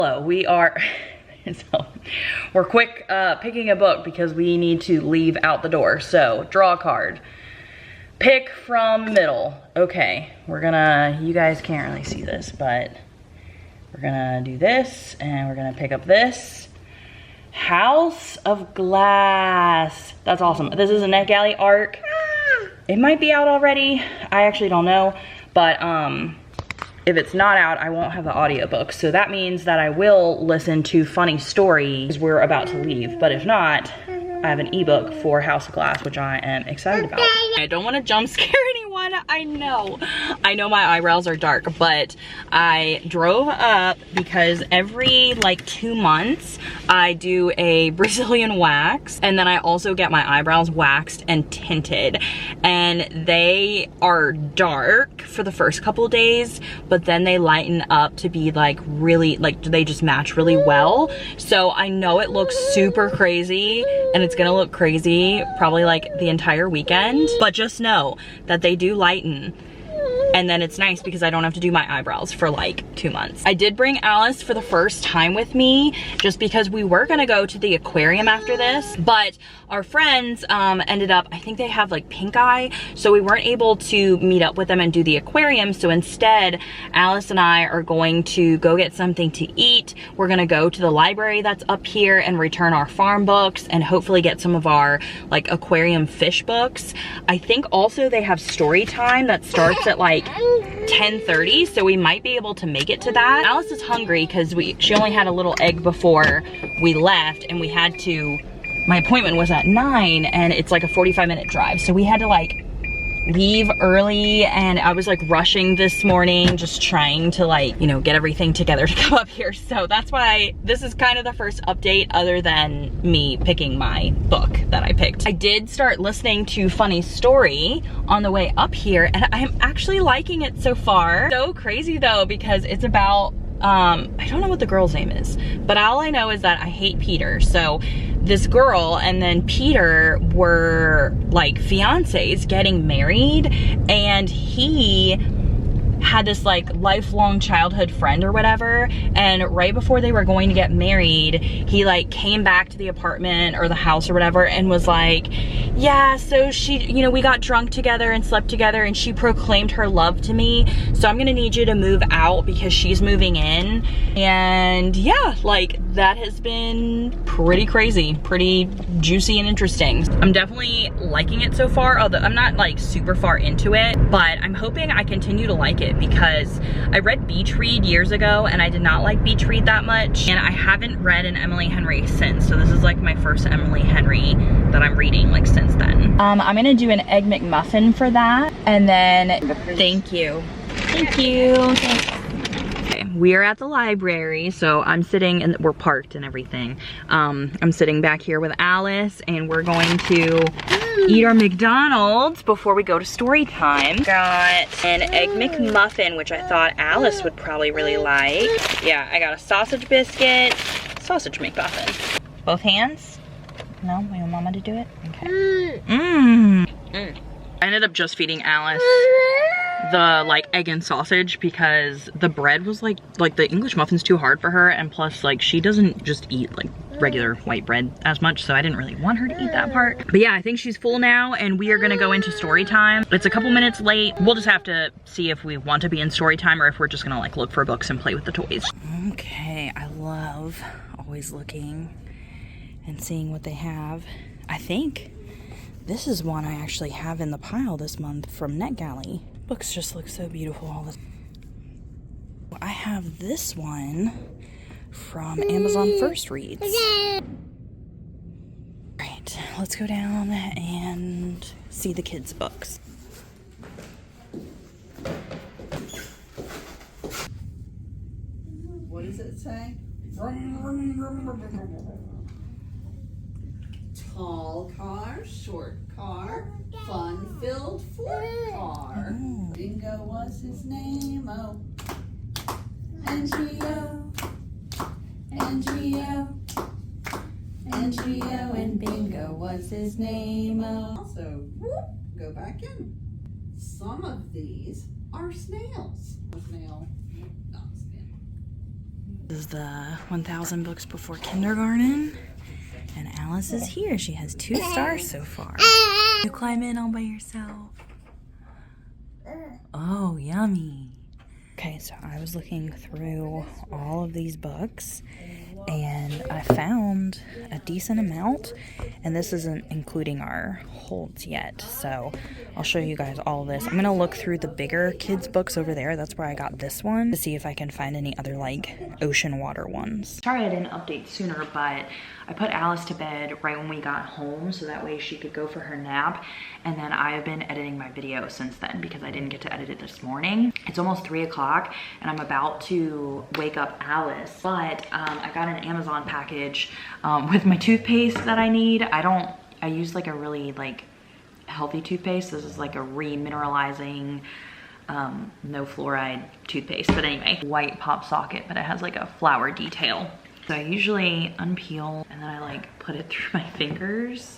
Hello, we are, so we're quick picking a book because we need to leave out the door. So draw a card, pick from middle. Okay, we're gonna, you guys can't really see this, but we're gonna do this and we're gonna pick up this. House of Glass. That's awesome. This is a NetGalley arc. It might be out already. I actually don't know, but if it's not out, I won't have the audiobook. So that means that I will listen to funny stories we're about to leave. But if not, I have an ebook for House of Glass, which I am excited about. I don't want to jump scare anyone. I know my eyebrows are dark, but I drove up because every like 2 months I do a Brazilian wax, and then I also get my eyebrows waxed and tinted, and they are dark for the first couple of days, but then they lighten up to be like really, like they just match really well. So I know it looks super crazy, and it's gonna look crazy probably like the entire weekend, but just know that they do lighten, and then it's nice because I don't have to do my eyebrows for like 2 months. I did bring Alice for the first time with me just because we were gonna go to the aquarium after this, but our friends ended up, I think they have like pink eye, so we weren't able to meet up with them and do the aquarium. So instead, Alice and I are going to go get something to eat. We're gonna go to the library that's up here and return our farm books and hopefully get some of our like aquarium fish books. I think also they have story time that starts at like 10:30, so we might be able to make it to that. Alice is hungry because she only had a little egg before we left, and we had to, my appointment was at 9 and it's like a 45-minute drive, so we had to like leave early, and I was like rushing this morning, just trying to like, you know, get everything together to come up here. So that's why this is kind of the first update other than me picking my book that I picked. I did start listening to Funny Story on the way up here, and I'm actually liking it so far. So crazy though, because it's about I don't know what the girl's name is, but all I know is that I hate Peter. So this girl and then Peter were like fiancés getting married, and he had this like lifelong childhood friend or whatever, and right before they were going to get married, he like came back to the apartment or the house or whatever and was like, yeah, so she, you know, we got drunk together and slept together, and she proclaimed her love to me, so I'm gonna need you to move out because she's moving in. And yeah, like that has been pretty crazy, pretty juicy and interesting. I'm definitely liking it so far, although I'm not like super far into it, but I'm hoping I continue to like it because I read Beach Read years ago and I did not like Beach Read that much, and I haven't read an Emily Henry since, so this is like my first Emily Henry that I'm reading like since then. I'm gonna do an Egg McMuffin for that, and then thank you. Thanks. Okay, we are at the library, so I'm sitting, and we're parked and everything. I'm sitting back here with Alice, and we're going to eat our McDonald's before we go to story time. Got an Egg McMuffin, which I thought Alice would probably really like. Yeah, I got a sausage biscuit, sausage McMuffin. Both hands? No, we want Mama to do it? Okay. I ended up just feeding Alice the like egg and sausage because the bread was like the English muffin's too hard for her, and plus like she doesn't just eat like regular white bread as much, so I didn't really want her to eat that part. But yeah, I think she's full now, and we are gonna go into story time. It's a couple minutes late. We'll just have to see if we want to be in story time or if we're just gonna like look for books and play with the toys. Okay, I love always looking and seeing what they have. I think this is one I actually have in the pile this month from NetGalley. Books just look so beautiful all the time. I have this one from Amazon First Reads. Alright, let's go down and see the kids' books. What does it say? Tall car, short car, fun-filled Ford car. Bingo was his name, oh. N-G-O, N-G-O, N-G-O, and Bingo was his name, oh. Also, go back in. Some of these are snails. Snail, not snail. This is the 1000 Books Before Kindergarten. And Alice is here. She has 2 stars so far. You climb in all by yourself. Oh, yummy. Okay, so I was looking through all of these books and I found a decent amount, and this isn't including our holds yet, so I'll show you guys all of this. I'm gonna look through the bigger kids books over there. That's where I got this one, to see if I can find any other like ocean water ones. Sorry I didn't update sooner, but I put Alice to bed right when we got home so that way she could go for her nap, and then I've been editing my video since then because I didn't get to edit it this morning. It's almost 3 o'clock and I'm about to wake up Alice, but I got an Amazon package with my toothpaste that I need. I use like a really like healthy toothpaste. This is like a remineralizing no fluoride toothpaste, but anyway, white pop socket, but it has like a flower detail. So I usually unpeel and then I like put it through my fingers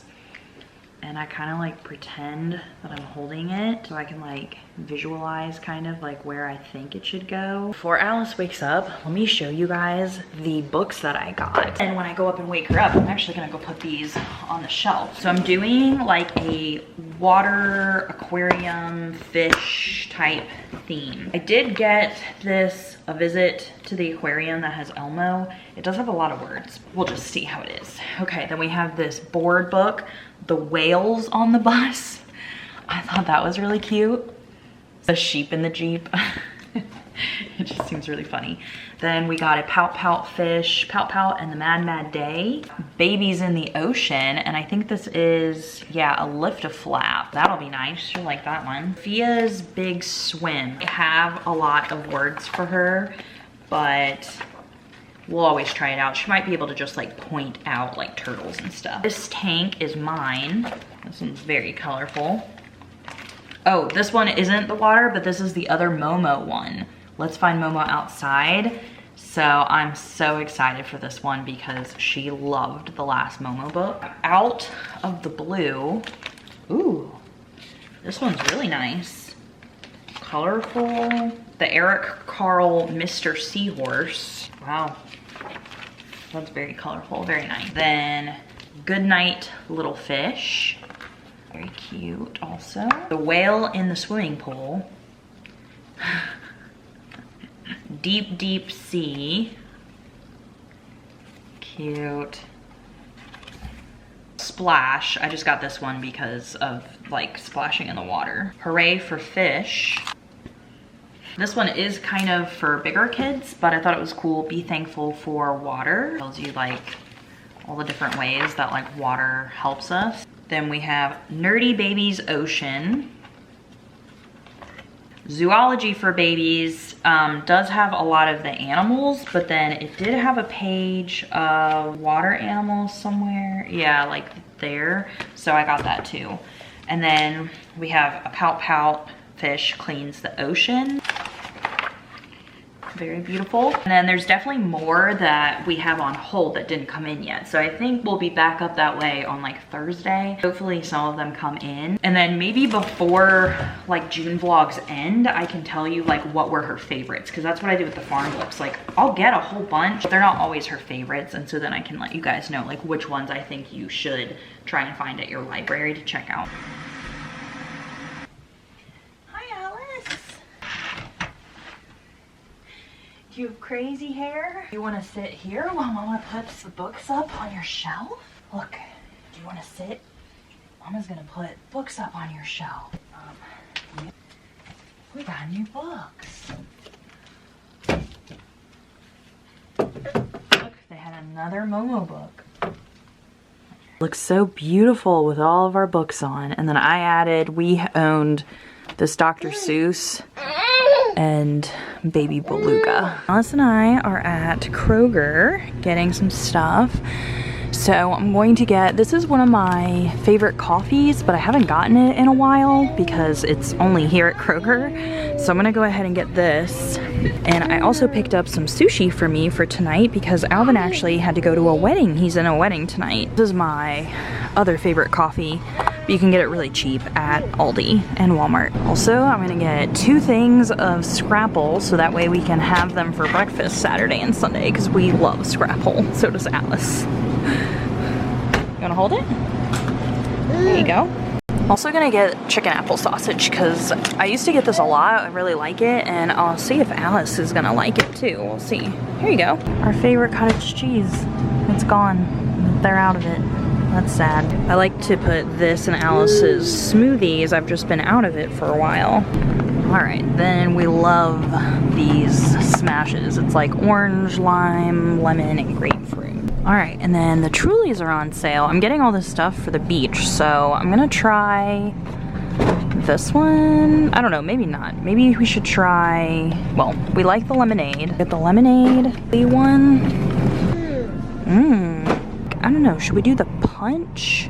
and I kind of like pretend that I'm holding it so I can like visualize kind of like where I think it should go. Before Alice wakes up, let me show you guys the books that I got. And when I go up and wake her up, I'm actually gonna go put these on the shelf. So I'm doing like a water, aquarium, fish type theme. I did get this A Visit to the Aquarium that has Elmo. It does have a lot of words. We'll just see how it is. Okay, then we have this board book, The Whales on the Bus. I thought that was really cute. The sheep in the Jeep. It just seems really funny. Then we got a Pout Pout Fish, Pout Pout and the Mad Mad Day, Babies in the Ocean, and I think this is, yeah, a Lift a Flap. That'll be nice, she'll like that one. 𝑣𝒎𝒂𝒛𝒐𝒏 Big Swim. I have a lot of words for her, but we'll always try it out. She might be able to just like point out like turtles and stuff. This tank is mine. This one's very colorful. Oh, this one isn't the water, but this is the other Momo one. Let's Find Momo Outside. So I'm so excited for this one because she loved the last Momo book. Out of the Blue. Ooh, this one's really nice. Colorful. The Eric Carle Mr. Seahorse. Wow, that's very colorful, very nice. Then Goodnight Little Fish. Very cute also. The Whale in the Swimming Pool. Deep Deep Sea. Cute. Splash. I just got this one because of like splashing in the water. Hooray for Fish. This one is kind of for bigger kids, but I thought it was cool. Be Thankful for Water. It tells you like all the different ways that like water helps us. Then we have Nerdy Babies Ocean. Zoology for Babies does have a lot of the animals, but then it did have a page of water animals somewhere. Yeah, like there. So I got that too. And then we have a Pout Pout Fish Cleans the Ocean. Very beautiful. And then there's definitely more that we have on hold that didn't come in yet. So I think we'll be back up that way on like Thursday. Hopefully some of them come in. And then maybe before like June vlogs end, I can tell you like what were her favorites, because that's what I did with the farm books. Like I'll get a whole bunch, but they're not always her favorites. And so then I can let you guys know like which ones I think you should try and find at your library to check out. Do you have crazy hair? You want to sit here while Mama puts the books up on your shelf? Look, do you want to sit? Mama's gonna put books up on your shelf. We got new books. Look, they had another Momo book. Looks so beautiful with all of our books on. And then I added, we owned this Dr. Seuss and Baby Beluga. Alice and I are at Kroger getting some stuff. So I'm going to get, this is one of my favorite coffees, but I haven't gotten it in a while because it's only here at Kroger. So I'm gonna go ahead and get this. And I also picked up some sushi for me for tonight because Alvin actually had to go to a wedding. He's in a wedding tonight. This is my other favorite coffee. but you can get it really cheap at Aldi and Walmart. Also, I'm gonna get 2 things of Scrapple so that way we can have them for breakfast Saturday and Sunday because we love Scrapple. So does Alice. You wanna hold it? There you go. Also gonna get chicken apple sausage because I used to get this a lot. I really like it, and I'll see if Alice is gonna like it too. We'll see. Here you go. Our favorite cottage cheese. It's gone. They're out of it. That's sad. I like to put this in Alice's smoothies. I've just been out of it for a while. All right, then we love these smashes. It's like orange, lime, lemon, and grapefruit. All right, and then the Trulies are on sale. I'm getting all this stuff for the beach, so I'm gonna try this one. I don't know, maybe not. Maybe we should try, well, we like the lemonade. Get the lemonade, the one. I don't know, should we do the punch?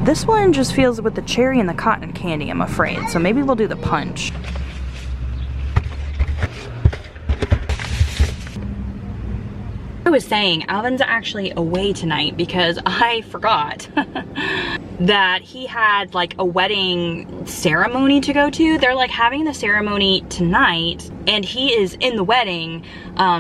This one just feels with the cherry and the cotton candy, I'm afraid. So maybe we'll do the punch. I was saying, Alvin's actually away tonight because I forgot that he had like a wedding ceremony to go to. They're like having the ceremony tonight and he is in the wedding.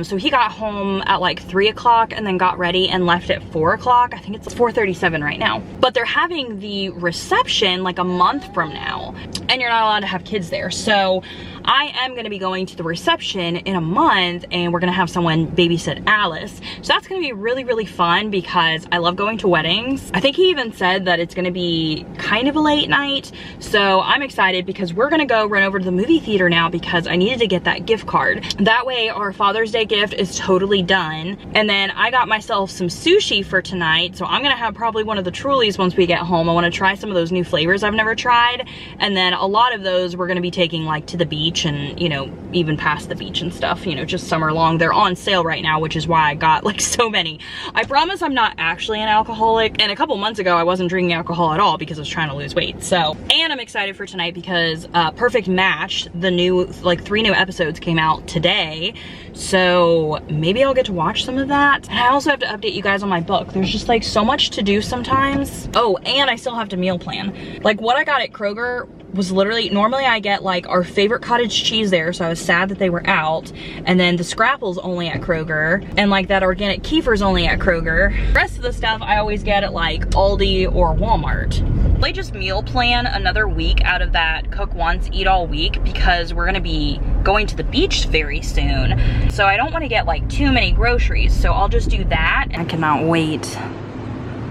So he got home at like 3 o'clock and then got ready and left at 4 o'clock. I think it's 4:37 right now. But they're having the reception like a month from now and you're not allowed to have kids there. So I am gonna be going to the reception in a month and we're gonna have someone babysit Alice. So that's gonna be really, really fun because I love going to weddings. I think he even said that it's gonna be kind of a late night. So I'm excited because we're gonna go run over to the movie theater now because I needed to get that gift card. That way our Father's Day gift is totally done. And then I got myself some sushi for tonight. So I'm gonna have probably one of the Trulies once we get home. I wanna try some of those new flavors I've never tried. And then a lot of those we're gonna be taking like to the beach and, you know, even past the beach and stuff, you know, just summer long. They're on sale right now, which is why I got like so many. I promise I'm not actually an alcoholic. And a couple months ago, I wasn't drinking alcohol at all because I was trying to lose weight. So, and I'm excited for tonight because Perfect Match, the new, like 3 new episodes came out today. So maybe I'll get to watch some of that. And I also have to update you guys on my book. There's just like so much to do sometimes. Oh, and I still have to meal plan. Like what I got at Kroger was literally, normally I get like our favorite cottage cheese there, so I was sad that they were out. And then the Scrapple's only at Kroger, and like that organic kefer's only at Kroger. The rest of the stuff I always get at like Aldi or Walmart. I just meal plan another week out of that cook once, eat all week because we're gonna be going to the beach very soon. So I don't wanna get like too many groceries, so I'll just do that. I cannot wait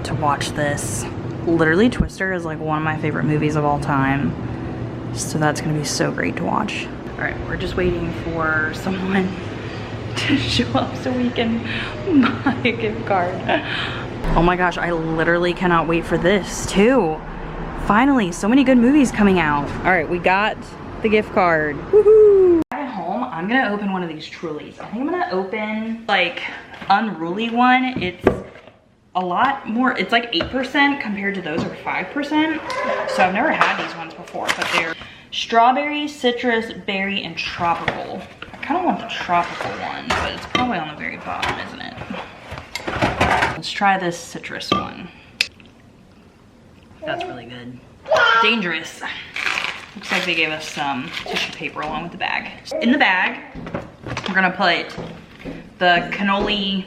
to watch this. Literally, Twister is like one of my favorite movies of all time. So that's gonna be so great to watch. All right, we're just waiting for someone to show up so we can buy a gift card. Oh my gosh, I literally cannot wait for this too. Finally, so many good movies coming out. All right, we got the gift card. Woohoo! At home, I'm gonna open one of these Trulies. I think I'm gonna open like Unruly one. It's a lot more, it's like 8% compared to those are 5%. So I've never had these ones before, but they're strawberry, citrus, berry, and tropical. I kind of want the tropical one, but it's probably on the very bottom, isn't it? Let's try this citrus one. That's really good. Dangerous. Looks like they gave us some tissue paper along with the bag. In the bag, we're gonna put the cannoli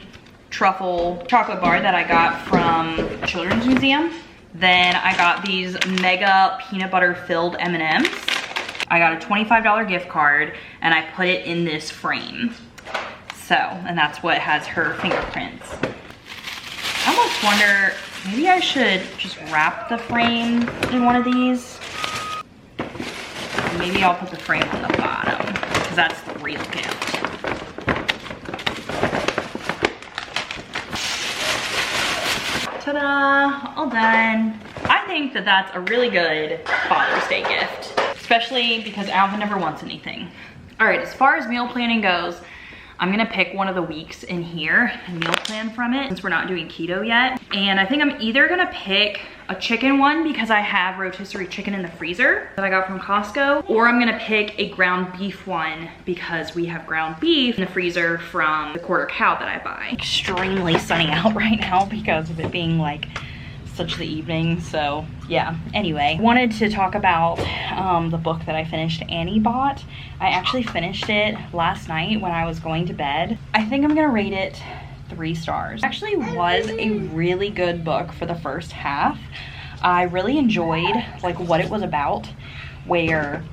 truffle chocolate bar that I got from Children's Museum. Then I got these mega peanut butter filled M&Ms. I got a $25 gift card and I put it in this frame. So, and that's what has her fingerprints. I almost wonder, maybe I should just wrap the frame in one of these. Maybe I'll put the frame on the bottom because that's the real gift. Ta-da, all done. I think that that's a really good Father's Day gift, especially because Alvin never wants anything. All right, as far as meal planning goes, I'm gonna pick one of the weeks in here and meal plan from it since we're not doing keto yet. And I think I'm either gonna pick a chicken one because I have rotisserie chicken in the freezer that I got from Costco, or I'm gonna pick a ground beef one because we have ground beef in the freezer from the quarter cow that I buy. Extremely sunny out right now because of it being like such the evening, so yeah. Anyway, wanted to talk about the book that I finished, Annie bought. I actually finished it last night when I was going to bed. I think I'm gonna rate it 3 stars. It actually was a really good book for the first half. I really enjoyed like what it was about, where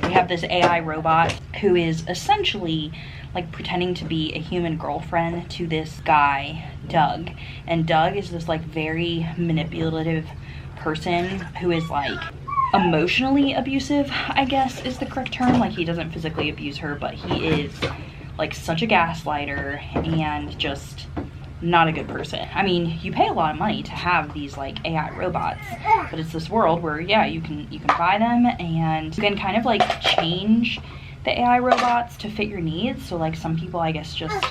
we have this AI robot who is essentially like pretending to be a human girlfriend to this guy, Doug. And Doug is this like very manipulative person who is like emotionally abusive, I guess is the correct term. Like he doesn't physically abuse her, but he is like such a gaslighter and just not a good person. I mean, you pay a lot of money to have these like AI robots, but it's this world where yeah, you can buy them and you can kind of like change the AI robots to fit your needs. So like some people I guess just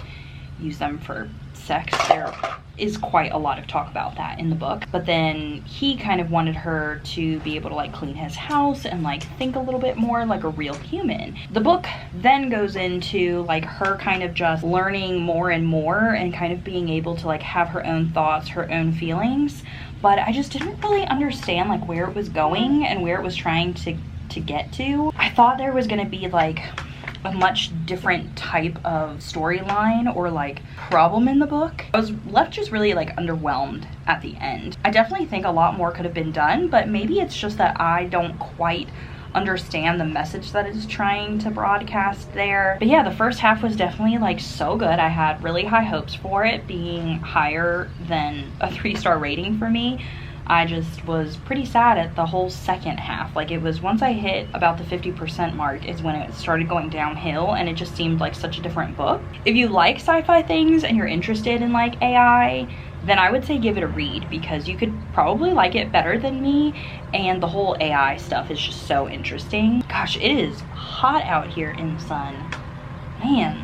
use them for sex. There is quite a lot of talk about that in the book. But then he kind of wanted her to be able to like clean his house and like think a little bit more like a real human. The book then goes into like her kind of just learning more and more and kind of being able to like have her own thoughts, her own feelings. But I just didn't really understand like where it was going and where it was trying to get to. I thought there was gonna be like a much different type of storyline or like problem in the book. I was left just really like underwhelmed at the end. I definitely think a lot more could have been done, but maybe it's just that I don't quite understand the message that it's trying to broadcast there. But yeah, the first half was definitely like so good. I had really high hopes for it being higher than a 3-star rating for me. I just was pretty sad at the whole second half. Like it was once I hit about the 50% mark is when it started going downhill and it just seemed like such a different book. If you like sci-fi things and you're interested in like AI, then I would say give it a read because you could probably like it better than me, and the whole AI stuff is just so interesting. Gosh, it is hot out here in the sun. Man,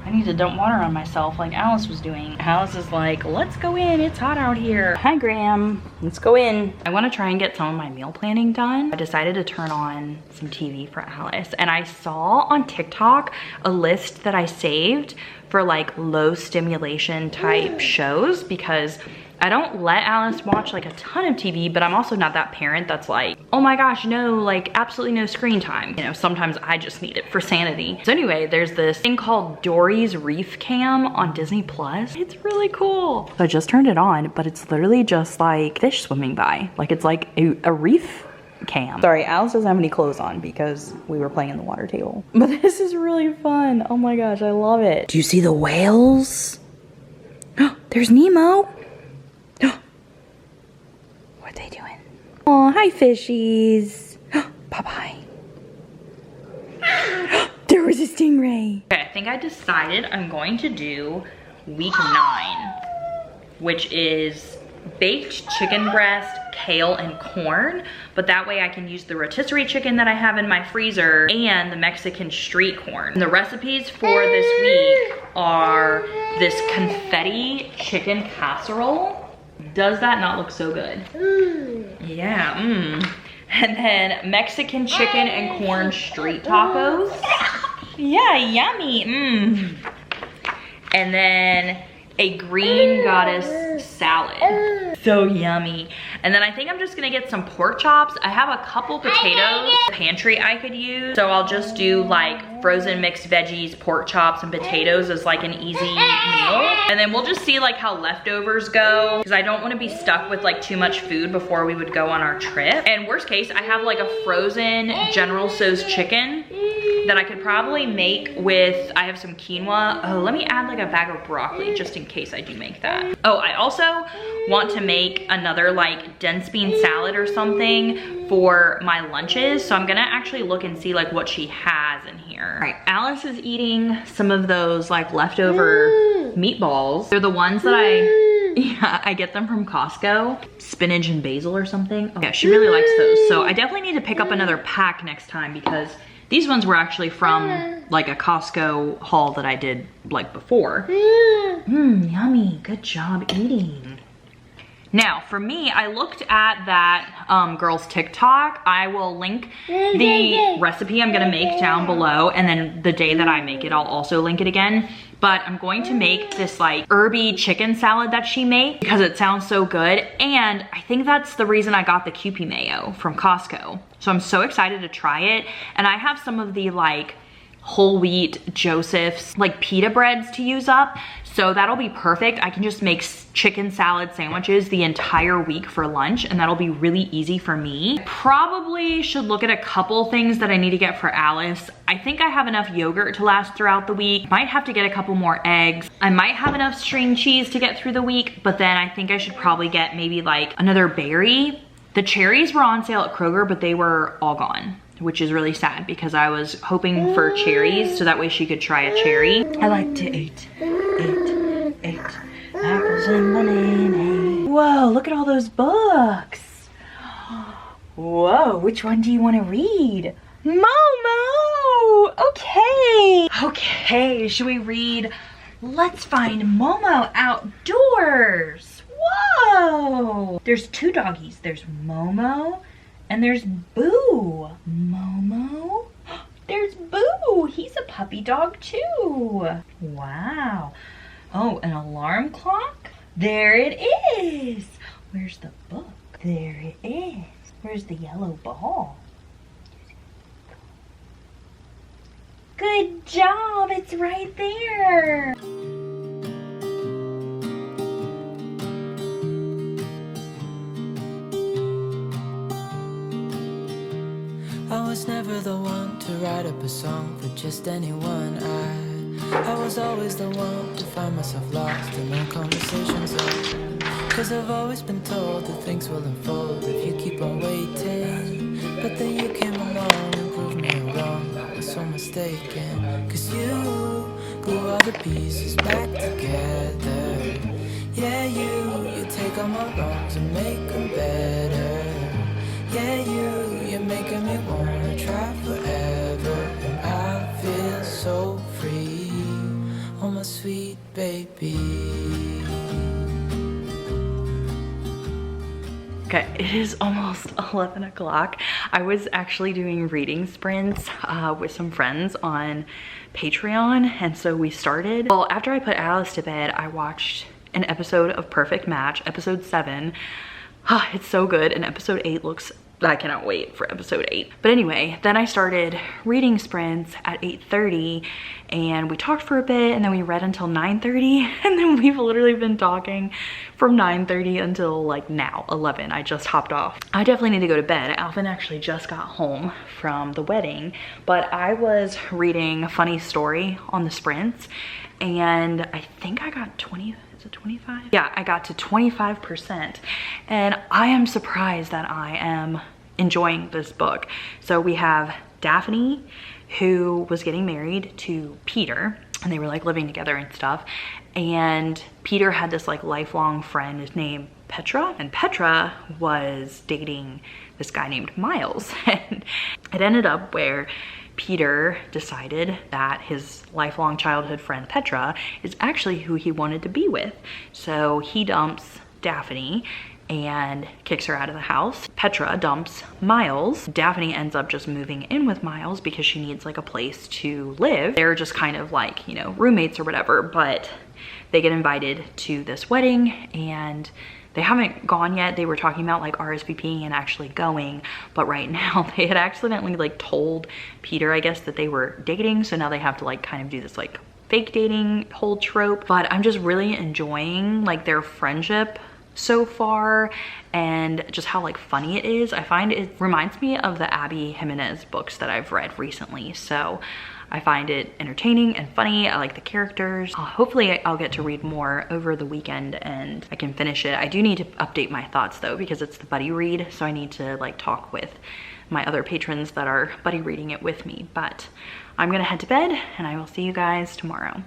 I need to dump water on myself like Alice was doing. Alice is like, let's go in, it's hot out here. Hi Graham, let's go in. I want to try and get some of my meal planning done. I decided to turn on some TV for Alice, and I saw on TikTok a list that I saved for like low stimulation type shows, because I don't let Alice watch like a ton of TV, but I'm also not that parent that's like, oh my gosh, no, like absolutely no screen time. You know, sometimes I just need it for sanity. So anyway, there's this thing called Dory's Reef Cam on Disney Plus. It's really cool. So I just turned it on, but it's literally just like fish swimming by. Like it's like a reef cam. Sorry, Alice doesn't have any clothes on because we were playing in the water table. But this is really fun. Oh my gosh, I love it. Do you see the whales? There's Nemo. What are they doing? Oh, hi fishies. Bye-bye. There was a stingray. Okay, I think I decided I'm going to do week 9, which is baked chicken breast, kale, and corn. But that way I can use the rotisserie chicken that I have in my freezer and the Mexican street corn. And the recipes for this week are this confetti chicken casserole. Does that not look so good? Yeah, And then Mexican chicken and corn street tacos. Yeah, yummy, And then a green goddess salad. So yummy. And then I think I'm just gonna get some pork chops. I have a couple potatoes pantry I could use. So I'll just do like frozen mixed veggies, pork chops, and potatoes as like an easy meal. And then we'll just see like how leftovers go, because I don't want to be stuck with like too much food before we would go on our trip. And worst case, I have like a frozen General Tso's chicken that I could probably make with, I have some quinoa. Oh, let me add like a bag of broccoli just in case I do make that. Oh, I also want to make another like dense bean salad or something for my lunches. So I'm gonna actually look and see like what she has in here. All right, Alice is eating some of those like leftover meatballs. They're the ones that I get them from Costco. Spinach and basil or something. Oh, yeah, she really likes those. So I definitely need to pick up another pack next time, because these ones were actually from like a Costco haul that I did like before. Yummy, good job eating. Now, for me, I looked at that girl's TikTok. I will link the recipe I'm gonna make down below, and then the day that I make it, I'll also link it again. but I'm going to make this like herby chicken salad that she made because it sounds so good. And I think that's the reason I got the Kewpie mayo from Costco. So I'm so excited to try it. And I have some of the like whole wheat Joseph's like pita breads to use up. So that'll be perfect. I can just make chicken salad sandwiches the entire week for lunch, and that'll be really easy for me. I probably should look at a couple things that I need to get for Alice. I think I have enough yogurt to last throughout the week. Might have to get a couple more eggs. I might have enough string cheese to get through the week, but then I think I should probably get maybe like another berry. The cherries were on sale at Kroger, but they were all gone, which is really sad because I was hoping for cherries so that way she could try a cherry. I like to eat apples and bananas. Whoa, look at all those books. Whoa, which one do you want to read? Momo! Okay, should we read Let's Find Momo Outdoors? Whoa! There's two doggies. There's Momo and there's Boo. Momo? There's Boo. He's a puppy dog too. Wow. Oh, an alarm clock? There it is. Where's the book? There it is. Where's the yellow ball? Good job. It's right there. I was never the one to write up a song for just anyone. I was always the one to find myself lost in no conversations. Cause I've always been told that things will unfold if you keep on waiting. But then you came along and proved me wrong. I was so mistaken. Cause you glue all the pieces back together. Yeah, you take all my wrongs and make them better. Yeah, you're making me wanna try forever. And I feel so free, oh my sweet baby. Okay, it is almost 11 o'clock. I was actually doing reading sprints with some friends on Patreon, and so we started. Well, after I put Alice to bed, I watched an episode of Perfect Match, episode 7. It's so good, and episode 8 looks, I cannot wait for episode 8. But anyway, then I started reading sprints at 8:30, and we talked for a bit, and then we read until 9:30, and then we've literally been talking from 9:30 until like now, 11. I just hopped off. I definitely need to go to bed. Alvin actually just got home from the wedding, but I was reading a funny story on the sprints, and I think I got 20, is it 25? Yeah, I got to 25%, and I am surprised that I am enjoying this book. So we have Daphne, who was getting married to Peter, and they were like living together and stuff. And Peter had this like lifelong friend named Petra, and Petra was dating this guy named Miles. And it ended up where Peter decided that his lifelong childhood friend Petra is actually who he wanted to be with. So he dumps Daphne and kicks her out of the house. Petra dumps Miles. Daphne ends up just moving in with Miles because she needs like a place to live. They're just kind of like, you know, roommates or whatever, but they get invited to this wedding and they haven't gone yet. They were talking about like RSVPing and actually going, but right now they had accidentally like told Peter, I guess, that they were dating. So now they have to like kind of do this like fake dating whole trope. But I'm just really enjoying like their friendship so far and just how like funny it is. I find it reminds me of the Abby Jimenez books that I've read recently. So I find it entertaining and funny. I like the characters. Hopefully I'll get to read more over the weekend and I can finish it. I do need to update my thoughts though, because it's the buddy read. So I need to like talk with my other patrons that are buddy reading it with me. But I'm gonna head to bed and I will see you guys tomorrow.